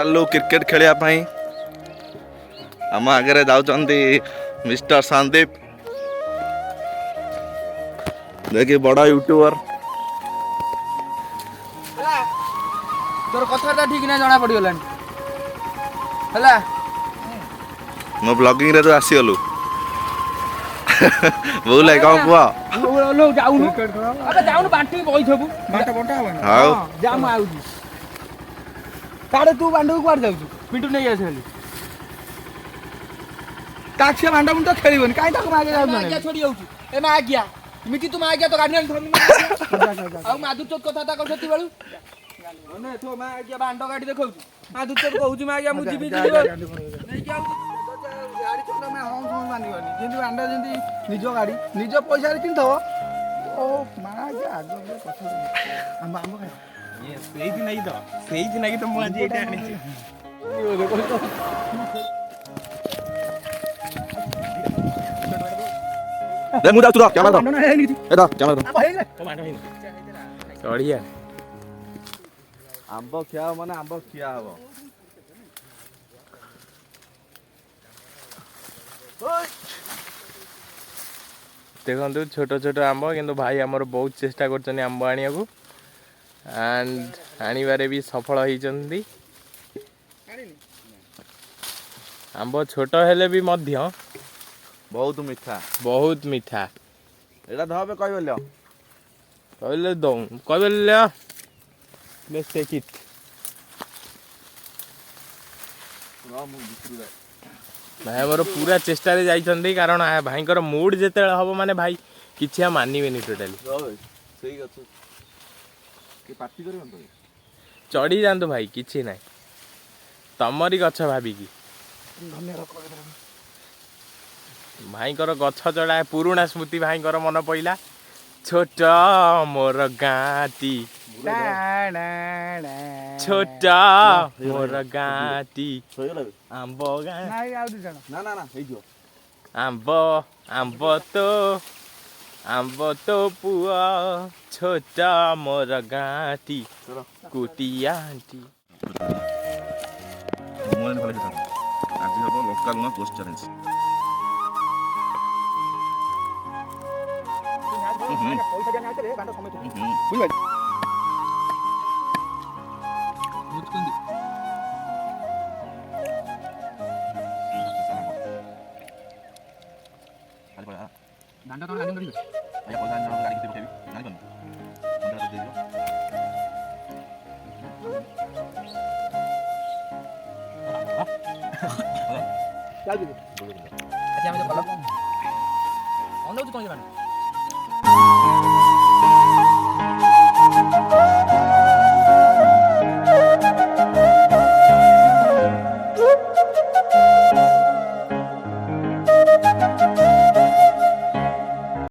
चलू क्रिकेट खेलिया आम आगे जाउचंदी मिस्टर संदीप देखिए बड़ा यूट्यूबर तोर कथा ठीक ना जना पड़ी गलानी हला मो ब्लॉगिंग रे तो आसीगलु बोल है कौन कुआ लो जाउनु अबे जाउनु बांटी बई थबु बांटा बंटा हवन हां जा म आउजी काडे तू बांडू कुआर जाउछु पिंटू नै आसे खाली काक्षे बांडा मुंड खेलिबन काई ताको मागे जाउ ना आज्ञा छोड़ी जाउछु ए मा आज्ञा मिटी तू मा आज्ञा तो गाड़ी धरनु आ मादु चोत कथा ता करछती बाळू ओने तो मा आज्ञा बांडो गाड़ी देखौछु मादु चोत कहउछु मा आज्ञा मुजी भी जीव नै कि आउ गाड़ी चोत में हम हम बांडीबनी जेंति बांडा जेंति निजो गाड़ी निजो पैसा रे किनथो ओ मा आज्ञा आगो कथा हम हम ये सेही दिन नहीं तो मु आज एटा आनी दे मुदा तुरा कैमरा दो एदा कैमरा दो बढ़िया आंब खिया माने आंब खिया हबो देखो छोट छोट आंब किंतु भाई आमर बहुत चेष्टा कर आंब आनिया को एंड आनिबारे भी सफल होइचंदी आंब छोट हेले भी मध्य बहुत मीठा एटा धबे कहबेल्यो कहले दो कहबेल्यो लेट्स टेक इट भाई मोर पूरा चेष्टा रे जाइछंदी कारण भाई कर मूड जेते हबो माने भाई किछिया मानिबेनी टोटली सही गछ के पार्टी करबन तो चढ़ी जातु भाई किछि ना तमरी गछ भाविकी भाई कर गछ चढ़ा पुराणा स्मृति भाई कर मन पइला छोट मोर गाती छोट मोर गाती आंब ना ना ना आंब आंब तो पुआ छोटा मोर गाती कुटिया आंटी मोबाइल कॉलेज आज हम लोकल ना पोस्ट चैलेंज पैसा देना आते रे बांडो समय बुझबाई बुझकुंदी खाली पड़ा दांडा तो आगे करी भैया पैसा ना गाड़ी कितने उठेबी जानि कोन अंदर दे दियो क्या दीदी अच्छा हमें तो भलो कौन दउछ कोन बांडो